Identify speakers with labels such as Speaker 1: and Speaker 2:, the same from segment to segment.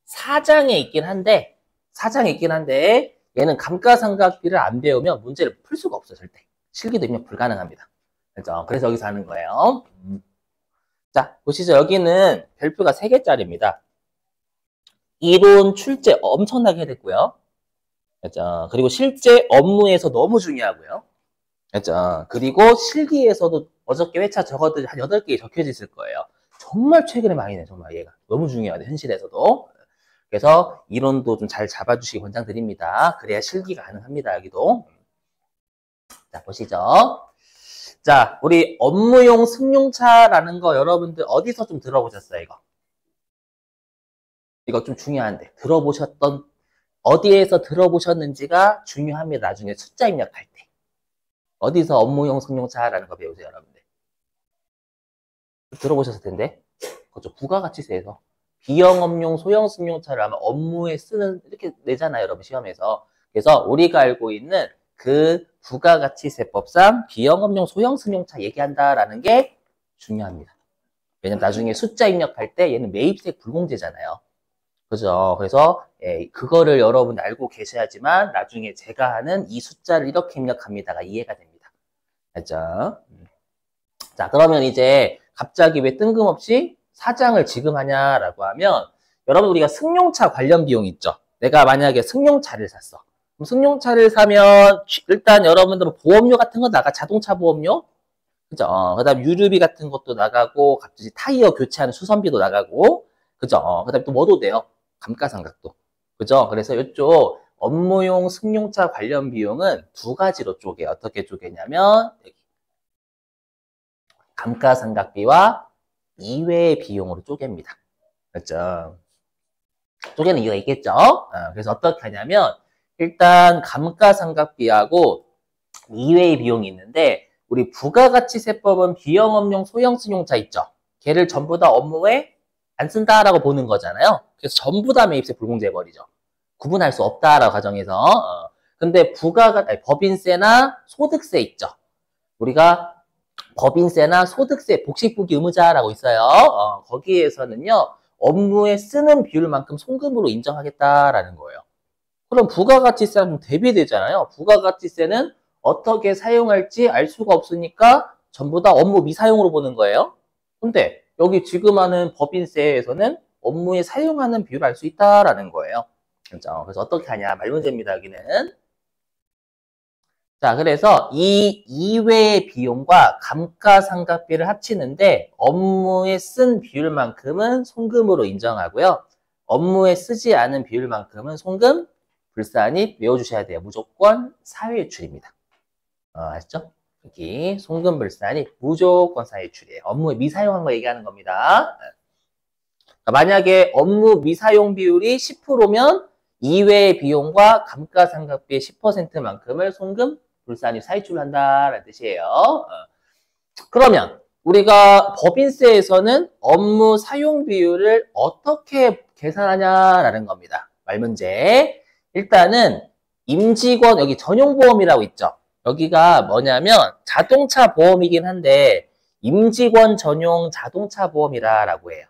Speaker 1: 사장에 있긴 한데 얘는 감가상각비를 안 배우면 문제를 풀 수가 없어요. 절대. 실기도 입력 불가능합니다. 그렇죠? 그래서 여기서 하는 거예요. 자, 보시죠. 여기는 별표가 3개짜리입니다. 이론, 출제 엄청나게 됐고요. 그렇죠? 그리고 실제 업무에서 너무 중요하고요. 그렇죠? 그리고 실기에서도 어저께 회차 적어도 한 8개 적혀져 있을 거예요. 정말 최근에 많이 내, 정말 얘가. 너무 중요하네, 현실에서도. 그래서 이론도 좀 잘 잡아주시기 권장드립니다. 그래야 실기가 가능합니다, 여기도. 자, 보시죠. 자, 우리 업무용 승용차라는 거 여러분들 어디서 좀 들어보셨어요, 이거? 이거 좀 중요한데. 어디에서 들어보셨는지가 중요합니다. 나중에 숫자 입력할 때. 어디서 업무용 승용차라는 거 배우세요, 여러분들? 들어보셨을 텐데. 그렇죠. 부가가치세에서. 비영업용 소형 승용차를 아마 업무에 쓰는, 이렇게 내잖아요, 여러분, 시험에서. 그래서 우리가 알고 있는 그 부가가치세법상 비영업용 소형 승용차 얘기한다라는 게 중요합니다. 왜냐면 나중에 숫자 입력할 때 얘는 매입세 불공제잖아요. 그죠? 그래서 그거를 여러분 알고 계셔야지만 나중에 제가 하는 이 숫자를 이렇게 입력합니다가 이해가 됩니다. 알죠? 자, 그러면 이제 갑자기 왜 뜬금없이 사장을 지금 하냐라고 하면 여러분 우리가 승용차 관련 비용 있죠? 내가 만약에 승용차를 샀어. 그럼 승용차를 사면 일단 여러분들 보험료 같은 거 나가, 자동차 보험료? 그죠? 그 다음 유류비 같은 것도 나가고 갑자기 타이어 교체하는 수선비도 나가고 그죠? 그 다음에 또 뭐도 돼요? 감가상각도. 그죠? 그래서 이쪽 업무용 승용차 관련 비용은 2가지로 쪼개요. 어떻게 쪼개냐면 여기 감가상각비와 이외의 비용으로 쪼갭니다. 그렇죠? 쪼개는 이유가 있겠죠? 그래서 어떻게 하냐면 일단 감가상각비하고 이외의 비용이 있는데 우리 부가가치세법은 비영업용 소형 승용차 있죠? 걔를 전부 다 업무에 안 쓴다라고 보는 거잖아요. 그래서 전부 다 매입세 불공제해버리죠. 구분할 수 없다라고 가정해서. 근데 법인세나 소득세 있죠? 우리가 법인세나 소득세, 복식부기 의무자라고 있어요. 거기에서는요, 업무에 쓰는 비율만큼 송금으로 인정하겠다라는 거예요. 그럼 부가가치세랑 대비되잖아요. 부가가치세는 어떻게 사용할지 알 수가 없으니까 전부 다 업무 미사용으로 보는 거예요. 근데 여기 지금 하는 법인세에서는 업무에 사용하는 비율을 알 수 있다라는 거예요. 그렇죠? 그래서 어떻게 하냐? 말문제입니다, 여기는. 자, 그래서 이 이외의 비용과 감가상각비를 합치는데 업무에 쓴 비율만큼은 송금으로 인정하고요. 업무에 쓰지 않은 비율만큼은 송금, 불산입 외워주셔야 돼요. 무조건 사회유출입니다. 아시죠? 여기 송금, 불산입 무조건 사회유출이에요. 업무에 미사용한 거 얘기하는 겁니다. 만약에 업무 미사용 비율이 10%면 이외의 비용과 감가상각비의 10%만큼을 송금, 불산입 사유출을 한다라는 뜻이에요. 그러면 우리가 법인세에서는 업무 사용 비율을 어떻게 계산하냐라는 겁니다. 말문제. 일단은 임직원 여기 전용보험이라고 있죠. 여기가 뭐냐면 자동차 보험이긴 한데 임직원 전용 자동차 보험이라고 해요.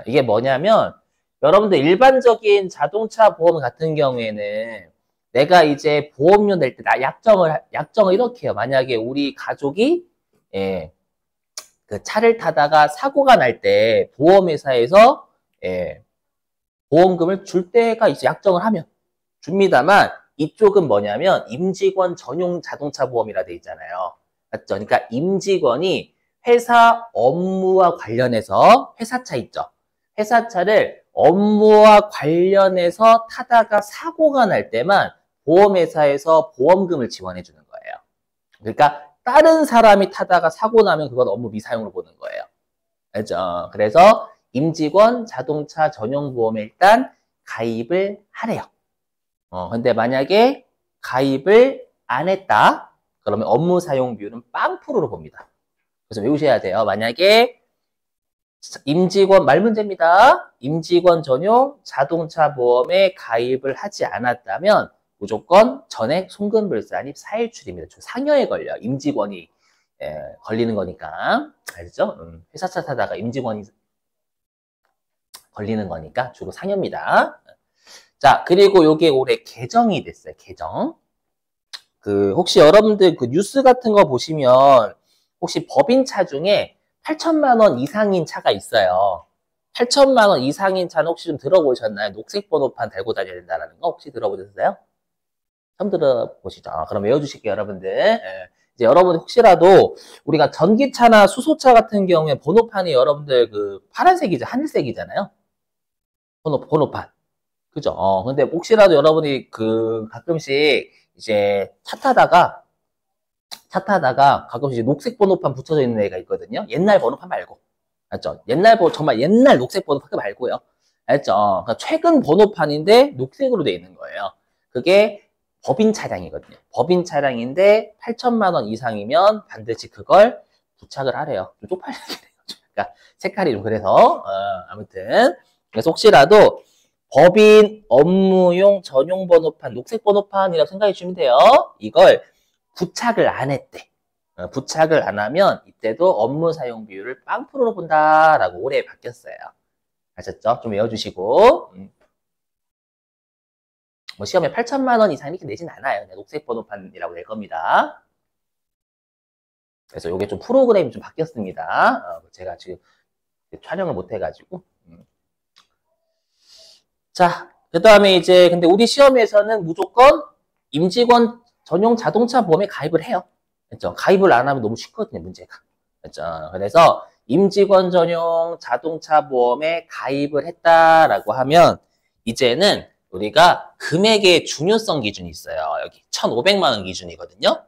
Speaker 1: 이게 뭐냐면 여러분들 일반적인 자동차 보험 같은 경우에는 내가 이제 보험료 낼 때 약정을 이렇게 해요. 만약에 우리 가족이 그 차를 타다가 사고가 날 때 보험회사에서 보험금을 줄 때가 이제 약정을 하면 줍니다만 이쪽은 뭐냐면 임직원 전용 자동차 보험이라 돼 있잖아요. 맞죠? 그러니까 임직원이 회사 업무와 관련해서 회사차 있죠. 회사차를 업무와 관련해서 타다가 사고가 날 때만 보험회사에서 보험금을 지원해 주는 거예요. 그러니까 다른 사람이 타다가 사고 나면 그건 업무 미사용으로 보는 거예요. 알죠? 그래서 임직원 자동차 전용 보험에 일단 가입을 하래요. 근데 만약에 가입을 안 했다? 그러면 업무 사용 비율은 0%로 봅니다. 그래서 외우셔야 돼요. 만약에 임직원, 말문제입니다. 임직원 전용 자동차 보험에 가입을 하지 않았다면 무조건 전액 송금불산입 사유출입니다. 상여에 걸려. 임직원이 걸리는 거니까. 알죠? 회사차 타다가 임직원이 걸리는 거니까 주로 상여입니다. 자, 그리고 요게 올해 개정이 됐어요. 개정. 혹시 여러분들 뉴스 같은 거 보시면 혹시 법인차 중에 8천만 원 이상인 차가 있어요. 8천만 원 이상인 차는 혹시 좀 들어보셨나요? 녹색 번호판 달고 다녀야 된다는 거 혹시 들어보셨어요? 처음 들어보시죠? 그럼 외워주실게요, 여러분들. 예. 이제 여러분 혹시라도 우리가 전기차나 수소차 같은 경우에 번호판이 여러분들 파란색이죠, 하늘색이잖아요. 번호판. 그죠? 근데 혹시라도 여러분이 가끔씩 이제 차 타다가 가끔씩 녹색 번호판 붙여져 있는 애가 있거든요. 옛날 번호판 말고. 알죠? 정말 옛날 녹색 번호판 말고요. 알죠? 그러니까 최근 번호판인데 녹색으로 되어 있는 거예요. 그게 법인 차량이거든요. 법인 차량인데 8천만 원 이상이면 반드시 그걸 부착을 하래요. 좀 쪽팔리게 돼요. 그러니까 색깔이 좀 그래서 아무튼 그래서 혹시라도 법인 업무용 전용 번호판, 녹색 번호판이라고 생각해 주시면 돼요. 이걸 부착을 안 했대. 부착을 안 하면 이때도 업무 사용 비율을 0%로 본다라고 올해 바뀌었어요. 아셨죠? 좀 외워주시고. 뭐 시험에 8천만 원 이상 이렇게 내진 않아요. 그냥 녹색 번호판이라고 낼 겁니다. 그래서 이게 좀 프로그램이 좀 바뀌었습니다. 제가 지금 촬영을 못 해가지고. 자, 그 다음에 이제 근데 우리 시험에서는 무조건 임직원 전용 자동차 보험에 가입을 해요. 그렇죠? 가입을 안 하면 너무 쉽거든요, 문제가. 그렇죠? 그래서 임직원 전용 자동차 보험에 가입을 했다라고 하면 이제는 우리가 금액의 중요성 기준이 있어요. 여기 1,500만 원 기준이거든요.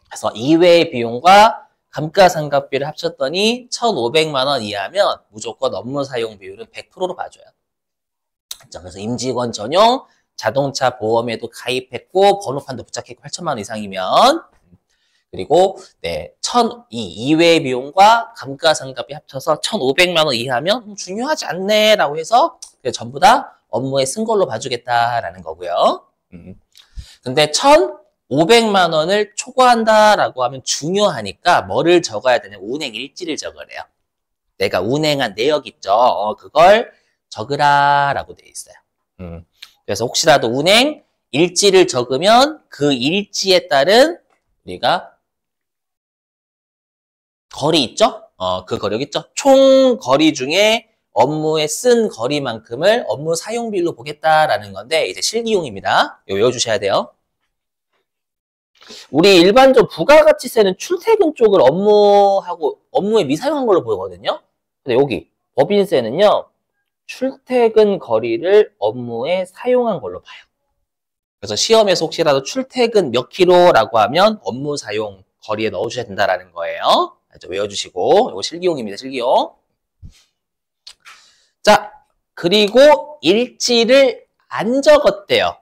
Speaker 1: 그래서 이외의 비용과 감가상각비를 합쳤더니 1,500만 원 이하면 무조건 업무 사용 비율은 100%로 봐줘요. 그래서 임직원 전용 자동차 보험에도 가입했고 번호판도 부착했고 8천만 원 이상이면 그리고 이 이외의 비용과 감가상각비 합쳐서 1,500만 원 이하면 중요하지 않네 라고 해서 전부 다 업무에 쓴 걸로 봐주겠다라는 거고요. 근데 1,500만 원을 초과한다라고 하면 중요하니까 뭐를 적어야 되냐? 운행 일지를 적으래요. 내가 운행한 내역 있죠? 그걸 적으라라고 되어 있어요. 그래서 혹시라도 운행 일지를 적으면 그 일지에 따른 우리가 거리 있죠? 그 거리 있죠? 총 거리 중에 업무에 쓴 거리만큼을 업무 사용비율로 보겠다라는 건데 이제 실기용입니다. 이거 외워주셔야 돼요. 우리 일반적으로 부가가치세는 출퇴근 쪽을 업무에 미사용한 걸로 보이거든요. 근데 여기 법인세는요. 출퇴근 거리를 업무에 사용한 걸로 봐요. 그래서 시험에서 혹시라도 출퇴근 몇 킬로라고 하면 업무 사용 거리에 넣어주셔야 된다는 거예요. 외워주시고 이거 실기용입니다. 실기용. 자, 그리고 일지를 안 적었대요.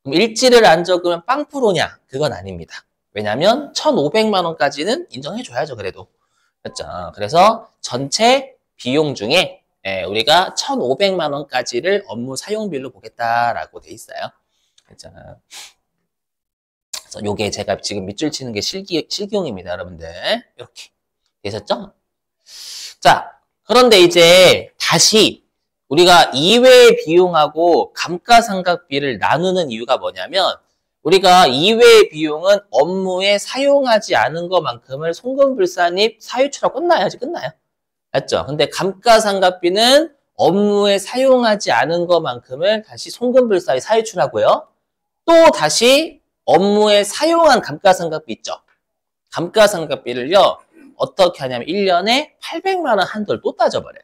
Speaker 1: 그럼 일지를 안 적으면 0%냐? 그건 아닙니다. 왜냐하면 1,500만 원까지는 인정해줘야죠. 그래도. 그렇죠? 그래서 전체 비용 중에 우리가 1,500만 원까지를 업무 사용비율로 보겠다라고 돼 있어요. 그렇죠? 그래서 요게 제가 지금 밑줄 치는 게 실기용입니다, 여러분들. 이렇게 되셨죠? 자, 그런데 이제 다시 우리가 이외의 비용하고 감가상각비를 나누는 이유가 뭐냐면 우리가 이외의 비용은 업무에 사용하지 않은 것만큼을 송금불산입 사유치라고 끝나야지 끝나요. 맞죠? 근데 감가상각비는 업무에 사용하지 않은 것만큼을 다시 송금불사에 사유치라고요. 또 다시 업무에 사용한 감가상각비 있죠. 감가상각비를요. 어떻게 하냐면 1년에 800만 원 한도를 또 따져버려요.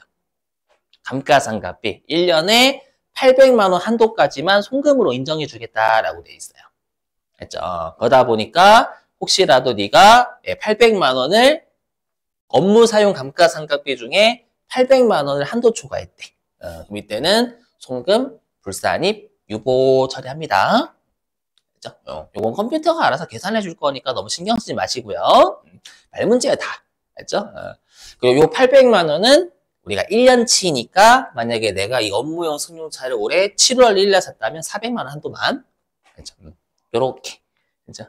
Speaker 1: 감가상각비 1년에 800만 원 한도까지만 송금으로 인정해 주겠다라고 돼 있어요. 했죠? 그러다 보니까 혹시라도 네가 800만 원을 업무 사용 감가상각비 중에 800만 원을 한도 초과했대. 그럼 이때는 송금, 불산입, 유보 처리합니다. 그죠? 요건 컴퓨터가 알아서 계산해 줄 거니까 너무 신경 쓰지 마시고요. 말문제야 다. 알죠? 그리고 요 800만 원은 우리가 1년치니까 만약에 내가 이 업무용 승용차를 올해 7월 1일에 샀다면 400만 원 한도만. 그죠? 요렇게. 그죠?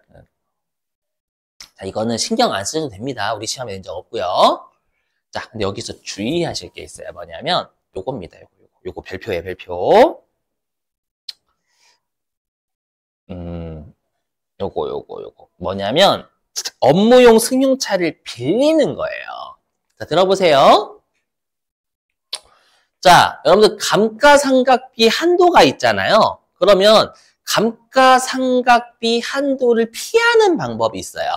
Speaker 1: 자, 이거는 신경 안 쓰셔도 됩니다. 우리 시험에 낸 적 없고요. 자, 근데 여기서 주의하실 게 있어요. 뭐냐면 요겁니다. 요거. 요거 별표예요, 별표. 요거. 뭐냐면, 업무용 승용차를 빌리는 거예요. 자, 들어보세요. 자, 여러분들 감가상각비 한도가 있잖아요. 그러면 감가상각비 한도를 피하는 방법이 있어요.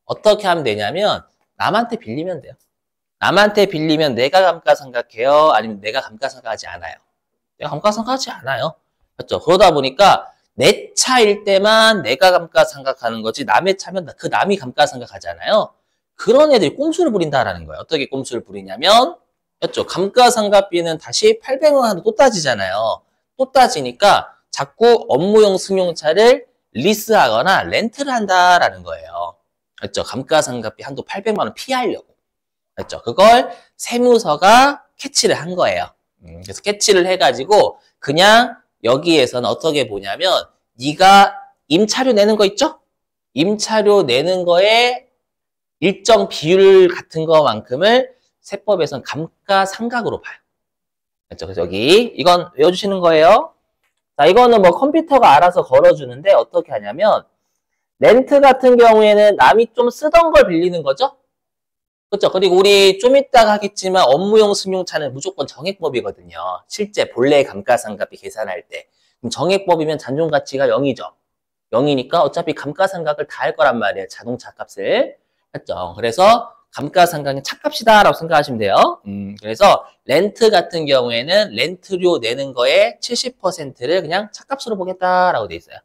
Speaker 1: 어떻게 하면 되냐면 남한테 빌리면 돼요. 남한테 빌리면 내가 감가상각해요? 아니면 내가 감가상각하지 않아요? 내가 감가상각하지 않아요. 그렇죠? 그러다 보니까 내 차일 때만 내가 감가상각하는 거지 남의 차면 그 남이 감가상각하잖아요. 그런 애들이 꼼수를 부린다라는 거예요. 어떻게 꼼수를 부리냐면 그렇죠? 감가상각비는 다시 800원 하나 또 따지잖아요. 또 따지니까 자꾸 업무용 승용차를 리스하거나 렌트를 한다라는 거예요. 그렇죠? 감가상각비 한도 800만 원 피하려고. 그렇죠? 그걸 세무서가 캐치를 한 거예요. 그래서 캐치를 해가지고 그냥 여기에서는 어떻게 보냐면 네가 임차료 내는 거 있죠? 임차료 내는 거에 일정 비율 같은 거만큼을 세법에서는 감가상각으로 봐요. 그렇죠? 그래서 여기 이건 외워주시는 거예요. 자, 이거는 뭐 컴퓨터가 알아서 걸어주는데 어떻게 하냐면 렌트 같은 경우에는 남이 좀 쓰던 걸 빌리는 거죠? 그렇죠? 그리고 우리 좀 이따가 하겠지만 업무용 승용차는 무조건 정액법이거든요. 실제 본래 감가상각비 계산할 때. 그럼 정액법이면 잔존가치가 0이죠. 0이니까 어차피 감가상각을 다 할 거란 말이에요. 자동차 값을. 그렇죠? 그래서 감가상각은 차값이다라고 생각하시면 돼요. 그래서 렌트 같은 경우에는 렌트료 내는 거에 70%를 그냥 차값으로 보겠다라고 돼 있어요.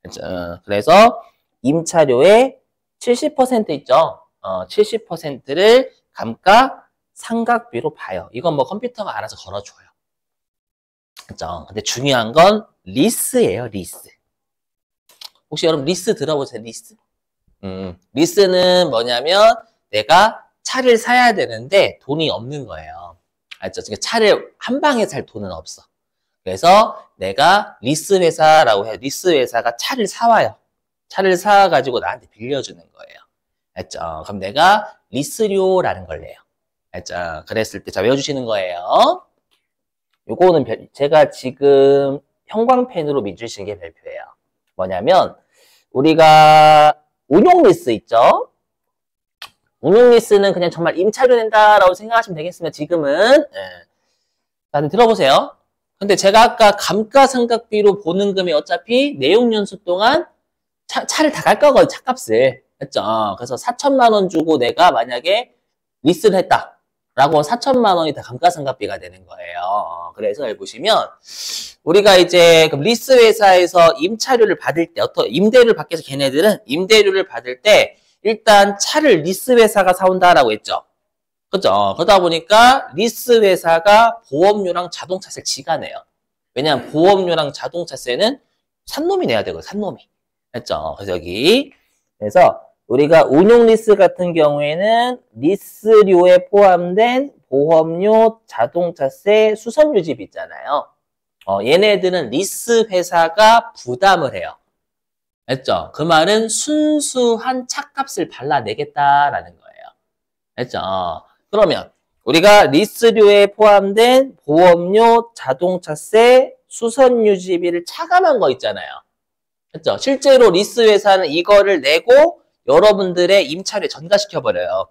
Speaker 1: 그렇죠? 그래서 임차료의 70% 있죠. 70%를 감가상각비로 봐요. 이건 뭐 컴퓨터가 알아서 걸어줘요. 그렇죠? 근데 중요한 건 리스예요, 리스. 혹시 여러분 리스 들어보세요, 리스? 리스는 뭐냐면 내가 차를 사야 되는데 돈이 없는 거예요. 알죠? 그러니까 차를 한 방에 살 돈은 없어. 그래서 내가 리스 회사라고 해요. 리스 회사가 차를 사와요. 차를 사가지고 나한테 빌려주는 거예요. 알죠? 그럼 내가 리스료라는 걸 내요. 알죠? 그랬을 때, 자, 외워주시는 거예요. 요거는 제가 지금 형광펜으로 밑주시는 게 별표예요. 뭐냐면, 우리가 운용 리스 있죠? 운용 리스는 그냥 정말 임차료 낸다라고 생각하시면 되겠습니다. 지금은. 자, 들어보세요. 근데 제가 아까 감가상각비로 보는 금이 어차피 내용연수 동안 차를 다 갈 거거든요. 차값을. 했죠. 그래서 4천만 원 주고 내가 만약에 리스를 했다. 라고 4천만 원이 다 감가상각비가 되는 거예요. 그래서 여기 보시면 우리가 이제 리스 회사에서 임차료를 받을 때 임대료를 받기 위해서 걔네들은 임대료를 받을 때 일단 차를 리스 회사가 사온다라고 했죠. 그죠? 그러다 보니까 리스 회사가 보험료랑 자동차세를 지가 내요. 왜냐하면 보험료랑 자동차세는 산놈이 내야 되거든요. 산놈이. 했죠. 그래서 여기 그래서 우리가 운용 리스 같은 경우에는 리스료에 포함된 보험료, 자동차세, 수선유지비 있잖아요. 얘네들은 리스 회사가 부담을 해요. 했죠? 그 말은 순수한 차값을 발라내겠다라는 거예요. 했죠? 그러면 우리가 리스료에 포함된 보험료, 자동차세, 수선유지비를 차감한 거 있잖아요. 그렇죠? 실제로 리스 회사는 이거를 내고 여러분들의 임차료에 전가시켜버려요.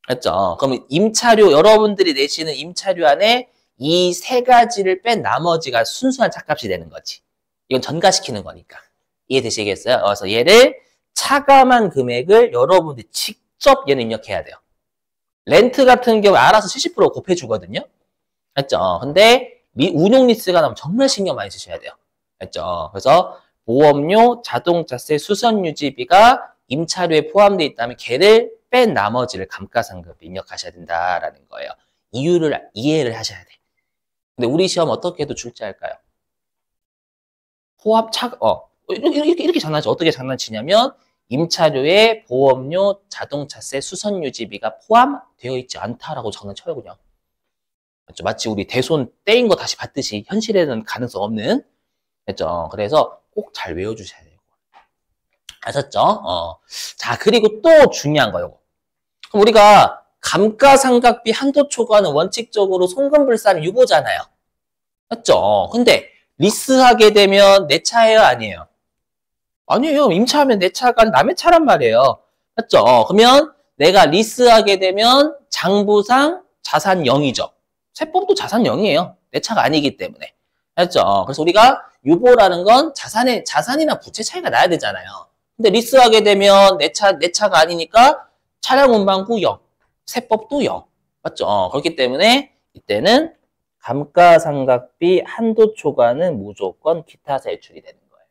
Speaker 1: 그렇죠? 그럼 임차료, 여러분들이 내시는 임차료 안에 이 세 가지를 뺀 나머지가 순수한 차값이 되는 거지. 이건 전가시키는 거니까. 이해되시겠어요? 그래서 얘를 차감한 금액을 여러분들이 직접 얘는 입력해야 돼요. 렌트 같은 경우 알아서 70% 곱해주거든요. 그렇죠? 근데 운용 리스가 나오면 정말 신경 많이 쓰셔야 돼요. 그렇죠? 그래서 보험료, 자동차세, 수선유지비가 임차료에 포함되어 있다면 걔를 뺀 나머지를 감가상각비 입력하셔야 된다라는 거예요. 이유를 이해를 하셔야 돼. 근데 우리 시험 어떻게 해도 출제할까요? 이렇게 장난치죠. 어떻게 장난치냐면 임차료에 보험료, 자동차세, 수선유지비가 포함되어 있지 않다라고 장난쳐요, 그냥. 그렇죠? 마치 우리 대손 떼인 거 다시 받듯이 현실에는 가능성 없는. 그렇죠? 그래서 꼭 잘 외워주셔야 돼요. 아셨죠? 자, 그리고 또 중요한 거요. 그럼 우리가 감가상각비 한도 초과는 원칙적으로 송금불상 유보잖아요. 맞죠? 근데 리스하게 되면 내 차예요, 아니에요? 아니에요. 임차하면 내 차가 남의 차란 말이에요. 맞죠? 그러면 내가 리스하게 되면 장부상 자산 0이죠. 세법도 자산 0이에요. 내 차가 아니기 때문에. 맞죠? 그래서 우리가 유보라는 건 자산이나 부채 차이가 나야 되잖아요. 근데 리스하게 되면 내 차가 아니니까 차량 운반구 0, 세법도 0. 맞죠? 그렇기 때문에 이때는 감가상각비 한도 초과는 무조건 기타 세출이 되는 거예요.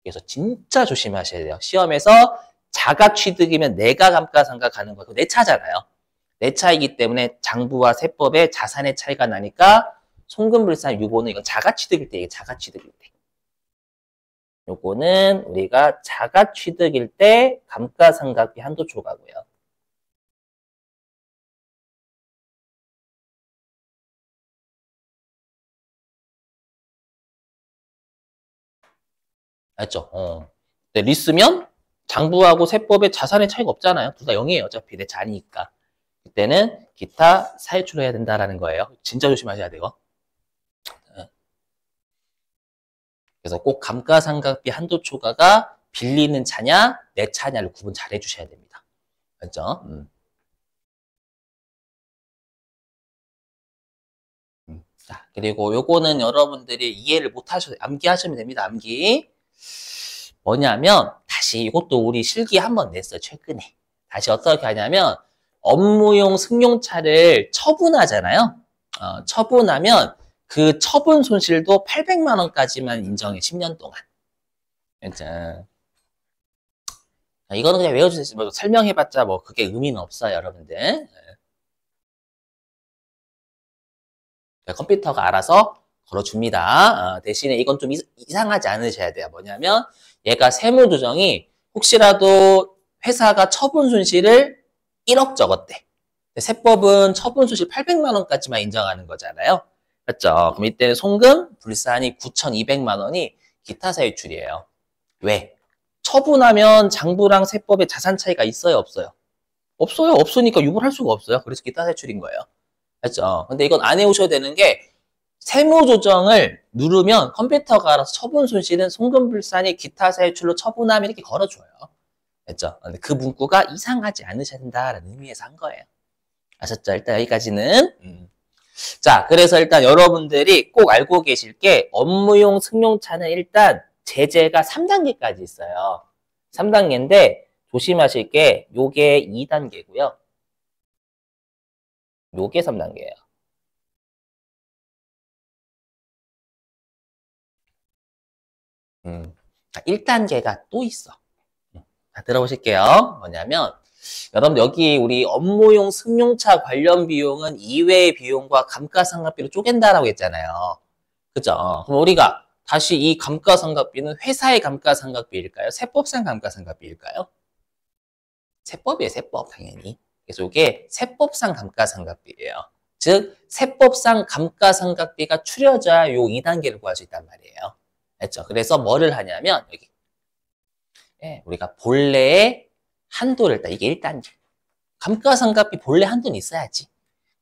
Speaker 1: 그래서 진짜 조심하셔야 돼요. 시험에서 자가 취득이면 내가 감가상각하는 거, 내 차잖아요. 내 차이기 때문에 장부와 세법의 자산의 차이가 나니까 송금불산 유보는 이건 자가 취득일 때, 이게 자가 취득일 때. 요거는 우리가 자가 취득일 때 감가상각비 한도 초과고요. 알죠? 근데 리스면 장부하고 세법의 자산의 차이가 없잖아요. 둘 다 0이에요. 어차피 내 자니까. 그때는 기타 사유출을 해야 된다라는 거예요. 진짜 조심하셔야 돼요. 그래서 꼭 감가상각비 한도 초과가 빌리는 차냐, 내 차냐를 구분 잘 해주셔야 됩니다. 알죠? 자, 그리고 요거는 여러분들이 이해를 못 하셔도 암기하시면 됩니다. 암기. 뭐냐면 다시 이것도 우리 실기 한번 냈어요. 최근에. 다시 어떻게 하냐면 업무용 승용차를 처분하잖아요. 처분하면 그 처분 손실도 800만 원까지만 인정해. 10년 동안. 진짜. 이거는 그냥 외워주세요. 뭐 설명해봤자 뭐 그게 의미는 없어요, 여러분들. 컴퓨터가 알아서 걸어줍니다. 대신에 이건 좀 이상하지 않으셔야 돼요. 뭐냐면 얘가 세무조정이 혹시라도 회사가 처분 손실을 1억 적었대. 세법은 처분 손실 800만 원까지만 인정하는 거잖아요. 맞죠? 그럼 이때는 송금, 불산이 9,200만 원이 기타 사유출이에요. 왜? 처분하면 장부랑 세법의 자산 차이가 있어요, 없어요? 없어요. 없으니까 유보를 할 수가 없어요. 그래서 기타 사유출인 거예요. 맞죠? 근데 이건 안 해오셔야 되는 게 세무조정을 누르면 컴퓨터가 알아서 처분 손실은 송금불산이 기타 사유출로 처분하면 이렇게 걸어줘요. 됐죠? 근데 그 문구가 이상하지 않으셔야 된다라는 의미에서 한 거예요. 아셨죠? 일단 여기까지는. 자, 그래서 일단 여러분들이 꼭 알고 계실 게 업무용 승용차는 일단 제재가 3단계까지 있어요. 3단계인데 조심하실 게 요게 2단계고요. 요게 3단계예요. 1단계가 또 있어. 자, 들어보실게요. 뭐냐면 여러분들 여기 우리 업무용 승용차 관련 비용은 이외의 비용과 감가상각비로 쪼갠다라고 했잖아요. 그죠? 그럼 우리가 다시 이 감가상각비는 회사의 감가상각비일까요? 세법상 감가상각비일까요? 세법이에요, 세법 당연히. 그래서 이게 세법상 감가상각비예요. 즉 세법상 감가상각비가 추려져야 요 2단계를 구할 수 있단 말이에요. 됐죠? 그래서 뭐를 하냐면 여기 우리가 본래의 한도를 일단 이게 1단계. 감가상각비 본래 한도는 있어야지.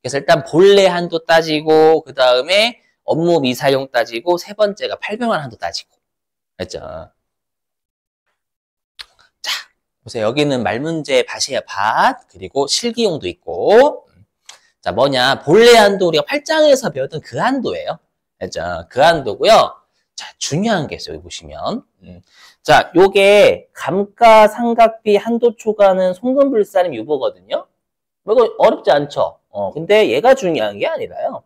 Speaker 1: 그래서 일단 본래 한도 따지고 그 다음에 업무 미사용 따지고 세 번째가 800만 원 한도 따지고. 됐죠? 자, 보세요. 여기는 말문제 밭이에요. 밭. 그리고 실기용도 있고. 자, 뭐냐. 본래 한도 우리가 8장에서 배웠던 그 한도예요. 됐죠? 그 한도고요. 자, 중요한 게 있어요. 여기 보시면. 자, 요게 감가상각비 한도 초과는 송금불산임 유보거든요. 뭐 이거 어렵지 않죠? 근데 얘가 중요한 게 아니라요.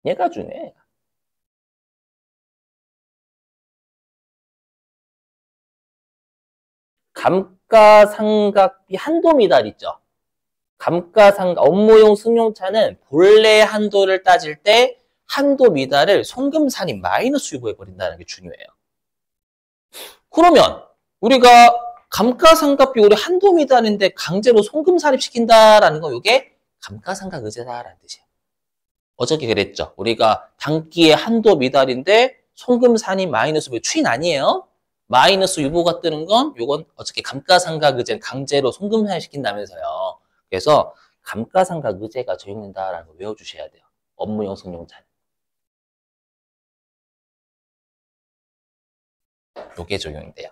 Speaker 1: 얘가 중요해. 감가상각비 한도 미달 있죠? 업무용 승용차는 본래 한도를 따질 때 한도 미달을 송금산이 마이너스 유보해버린다는 게 중요해요. 그러면 우리가 감가상각비 우리 한도 미달인데 강제로 송금 살입시킨다라는 거 이게 감가상각 의제다라는 뜻이에요. 어저께 그랬죠. 우리가 단기에 한도 미달인데 송금 산입 마이너스 추인 아니에요? 마이너스 유보가 뜨는 건 요건 어저께 감가상각 의제 강제로 송금 살입시킨다면서요. 그래서 감가상각 의제가 적용된다라는 거 외워주셔야 돼요. 업무용 승용차. 요게 적용이 돼요.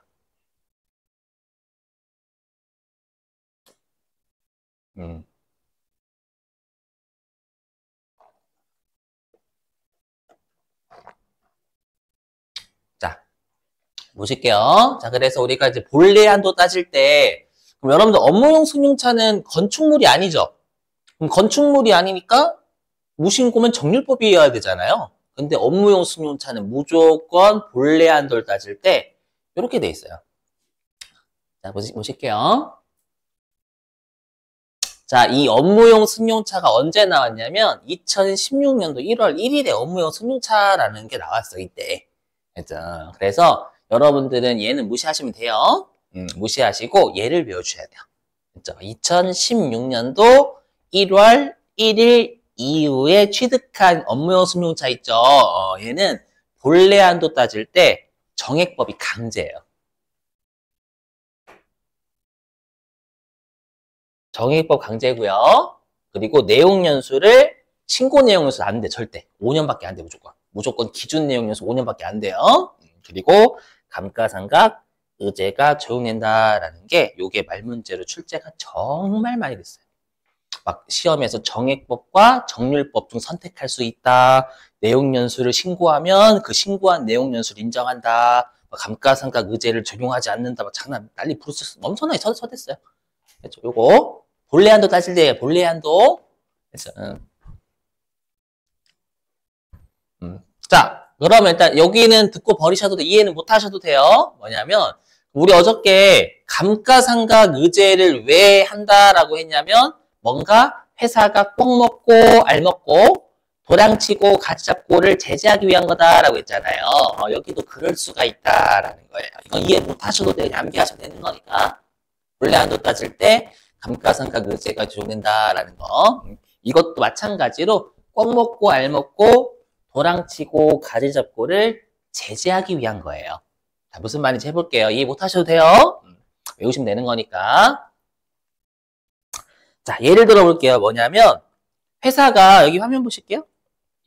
Speaker 1: 자, 보실게요. 자, 그래서 우리가 이제 본래 한도 따질 때, 그럼 여러분들 업무용 승용차는 건축물이 아니죠? 그럼 건축물이 아니니까 무신고면 정률법이어야 되잖아요. 근데 업무용 승용차는 무조건 본래 한도를 따질 때 이렇게 돼 있어요. 자, 보실게요. 자, 이 업무용 승용차가 언제 나왔냐면 2016년도 1월 1일에 업무용 승용차라는 게 나왔어, 이때. 그죠? 그래서 여러분들은 얘는 무시하시면 돼요. 무시하시고 얘를 외워주셔야 돼요. 그죠? 2016년도 1월 1일 이후에 취득한 업무용 승용차 있죠? 얘는 본래 한도 따질 때 정액법이 강제예요. 정액법 강제고요. 그리고 내용연수를 신고 내용연수 안 돼, 절대. 5년밖에 안 돼, 무조건. 무조건 기준 내용연수 5년밖에 안 돼요. 그리고 감가상각 의제가 적용된다라는 게 요게 말문제로 출제가 정말 많이 됐어요. 막 시험에서 정액법과 정률법 중 선택할 수 있다. 내용연수를 신고하면 그 신고한 내용연수를 인정한다. 감가상각 의제를 적용하지 않는다. 막 장난 난리 부르스 엄청나게 쳐댔어요. 그렇죠. 요거 본래 한도 따질 때 본래 한도. 그래서 자, 그러면 일단 여기는 듣고 버리셔도 돼. 이해는 못 하셔도 돼요. 뭐냐면 우리 어저께 감가상각 의제를 왜 한다라고 했냐면 뭔가 회사가 꼭 먹고 알 먹고 도랑치고 가지 잡고를 제재하기 위한 거다라고 했잖아요. 여기도 그럴 수가 있다라는 거예요. 이거 이해 못 하셔도 돼요. 암기하셔도 되는 거니까. 본래 한도 따질 때 감가상각 의제가 적용된다라는 거. 이것도 마찬가지로 꼭 먹고 알 먹고 도랑치고 가지 잡고를 제재하기 위한 거예요. 자, 무슨 말인지 해볼게요. 이해 못 하셔도 돼요. 외우시면 되는 거니까. 자, 예를 들어 볼게요. 뭐냐면 회사가 여기 화면 보실게요.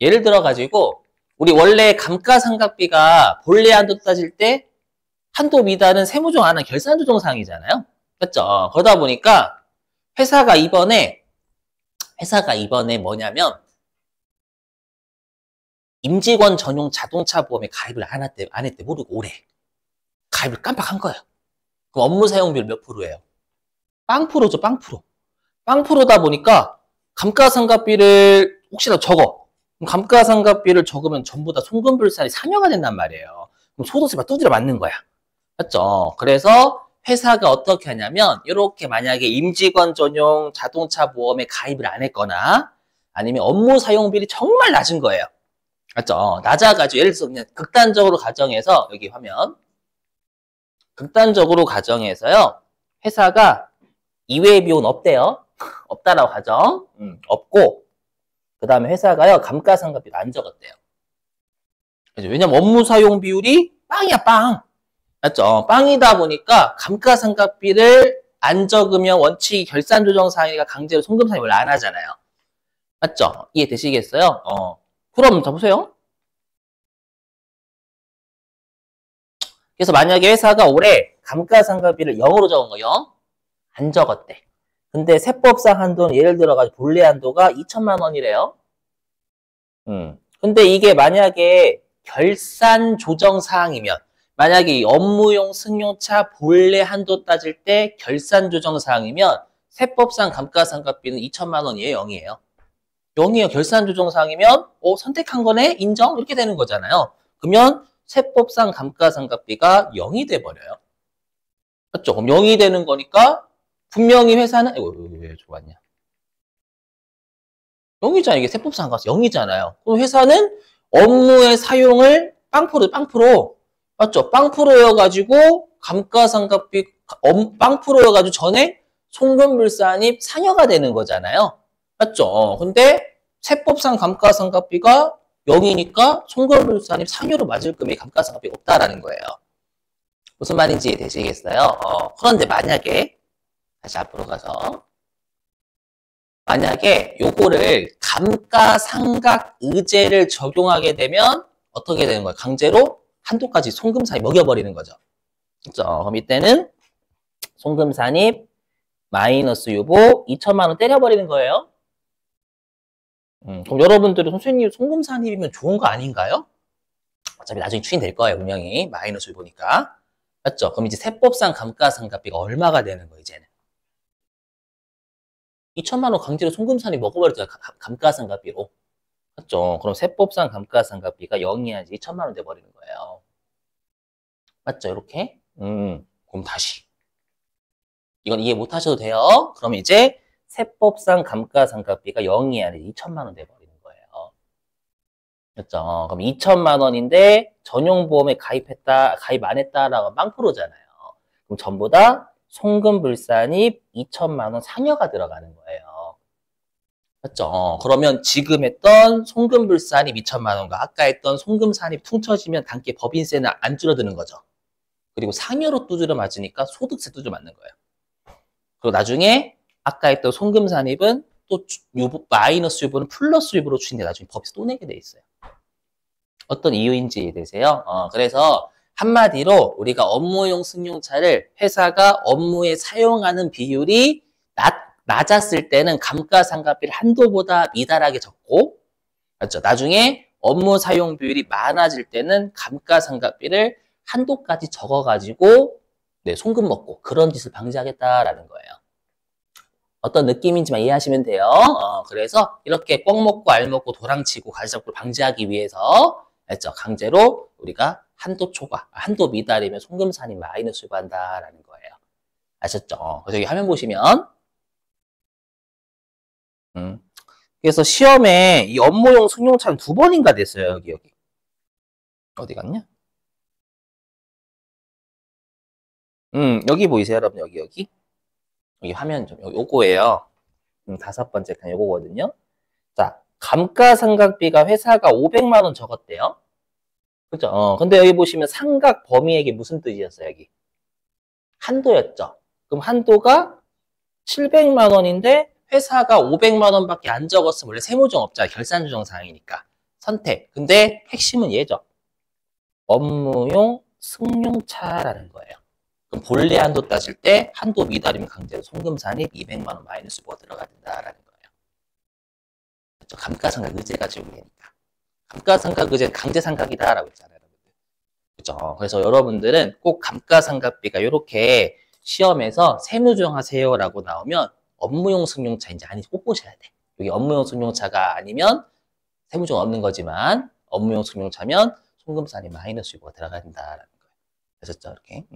Speaker 1: 예를 들어 가지고 우리 원래 감가상각비가 본래 한도 따질 때 한도 미달은 세무조정 안 한 결산조정사항이잖아요. 그렇죠? 그러다 보니까 회사가 이번에 뭐냐면 임직원 전용 자동차 보험에 가입을 안 했대 모르고 올해 가입을 깜빡한 거예요. 그럼 업무 사용비율 몇 프로예요? 빵프로죠, 빵프로. 빵프로다 보니까 감가상각비를 혹시나 적어. 그럼 감가상각비를 적으면 전부 다 송금불산이 상여가 된단 말이에요. 그럼 소득세 막 두드려 맞는 거야. 맞죠? 그래서 회사가 어떻게 하냐면 이렇게 만약에 임직원 전용 자동차 보험에 가입을 안 했거나 아니면 업무 사용비율이 정말 낮은 거예요. 맞죠? 낮아가지고 예를 들어서 그냥 극단적으로 가정해서 여기 화면 극단적으로 가정해서요. 회사가 이외의 비용은 없대요. 없다라고 가정. 없고 그 다음에 회사가요. 감가상각비를 안 적었대요. 왜냐면 업무 사용 비율이 빵이야, 빵. 맞죠? 빵이다 보니까 감가상각비를 안 적으면 원칙 결산조정사항이가 강제로 송금사항을 안 하잖아요. 맞죠? 이해되시겠어요? 그럼 자 보세요. 그래서 만약에 회사가 올해 감가상각비를 0으로 적은 거 0? 안 적었대. 근데 세법상 한도는 예를 들어가지고 본래 한도가 2천만 원이래요. 근데 이게 만약에 결산 조정 사항이면 만약에 이 업무용 승용차 본래 한도 따질 때 결산 조정 사항이면 세법상 감가상각비는 2천만 원이에요, 0이에요. 0이에요. 결산 조정 사항이면 선택한 거네, 인정 이렇게 되는 거잖아요. 그러면 세법상 감가상각비가 0이 돼 버려요. 맞죠? 그럼 0이 되는 거니까 분명히 회사는 왜 좋았냐? 0이잖아요. 이게 세법상 가서 0이잖아요. 그럼 회사는 업무의 사용을 빵프로 맞죠? 빵프로여가지고 감가상각비 빵프로여가지고 전에 송금불산입 상여가 되는 거잖아요. 맞죠? 근데 세법상 감가상각비가 0이니까 송금불산입 상여로 맞을 금액이 감가상각비가 없다라는 거예요. 무슨 말인지 되시겠어요? 그런데 만약에 다시 앞으로 가서 만약에 요거를 감가상각 의제를 적용하게 되면 어떻게 되는 거예요? 강제로 한도까지 송금사에 먹여버리는 거죠. 그죠? 그럼 이때는 송금산입 마이너스 유보 2천만 원 때려버리는 거예요. 그럼 여러분들은 선생님 송금산입이면 좋은 거 아닌가요? 어차피 나중에 추인될 거예요, 분명히. 마이너스 유보니까. 맞죠? 그럼 이제 세법상 감가상각비가 얼마가 되는 거예요, 이제는? 2천만 원 강제로 송금산입 먹어버렸잖아요, 감가상각비로. 맞죠? 그럼 세법상 감가상각비가 0이야지 2천만 원 돼버리는 거예요. 맞죠? 이렇게? 그럼 다시. 이건 이해 못 하셔도 돼요. 그럼 이제 세법상 감가상각비가 0이 아니라 2천만 원 돼버리는 거예요. 그렇죠? 그럼 2천만 원인데 전용보험에 가입 안 했다라고 빵프로잖아요. 그럼 전부 다 송금불산입 2천만 원 상여가 들어가는 거예요. 맞죠? 그러면 지금 했던 송금불산입 2천만 원과 아까 했던 송금산입 퉁쳐지면 단계 법인세는 안 줄어드는 거죠. 그리고 상여로 두드려 맞으니까 소득세 두드려 맞는 거예요. 그리고 나중에 아까 했던 송금산입은 또 유보, 마이너스 유보는 플러스 유보로 추인돼 나중에 법에서 또 내게 돼 있어요. 어떤 이유인지 이해되세요? 그래서 한마디로 우리가 업무용 승용차를 회사가 업무에 사용하는 비율이 낮았을 때는 감가상각비를 한도보다 미달하게 적고, 맞죠? 나중에 업무 사용 비율이 많아질 때는 감가상각비를 한도까지 적어가지고 네, 송금 먹고 그런 짓을 방지하겠다라는 거예요. 어떤 느낌인지만 이해하시면 돼요. 그래서 이렇게 꽉 먹고 알 먹고 도랑치고 가시잡기를 방지하기 위해서 했죠. 강제로 우리가 한도 초과, 한도 미달이면 송금산이 마이너스 유보한다라는 거예요. 아셨죠? 그래서 여기 화면 보시면 그래서 시험에 이 업무용 승용차는 2번인가 됐어요. 여기. 어디 갔냐? 여기 보이세요, 여러분? 여기. 여기 화면 좀, 요거예요. 5번째 칸 요거거든요. 자, 감가상각비가 회사가 500만 원 적었대요. 그죠? 근데 여기 보시면 상각 범위액이 무슨 뜻이었어요, 여기? 한도였죠. 그럼 한도가 700만 원인데 회사가 500만 원밖에 안 적었으면 원래 세무정업자 결산조정 사항이니까 선택. 근데 핵심은 얘죠. 업무용 승용차라는 거예요. 그럼 본래 한도 따질 때 한도 미달이면 강제로 송금산입 200만 원 마이너스 부가 들어가야 된다라는 거예요. 그렇죠? 감가상각 의제가 적용되니까. 감가상각 의제는 강제상각이다라고 했잖아요, 여러분들. 그렇죠? 그래서 여러분들은 꼭 감가상각비가 이렇게 시험에서 세무조정하세요라고 나오면 업무용 승용차인지 아닌지 꼭 보셔야 돼. 여기 업무용 승용차가 아니면 세무조정 없는 거지만 업무용 승용차면 송금산입 마이너스 부가 들어가야 된다라는 거예요. 아셨죠? 이렇게.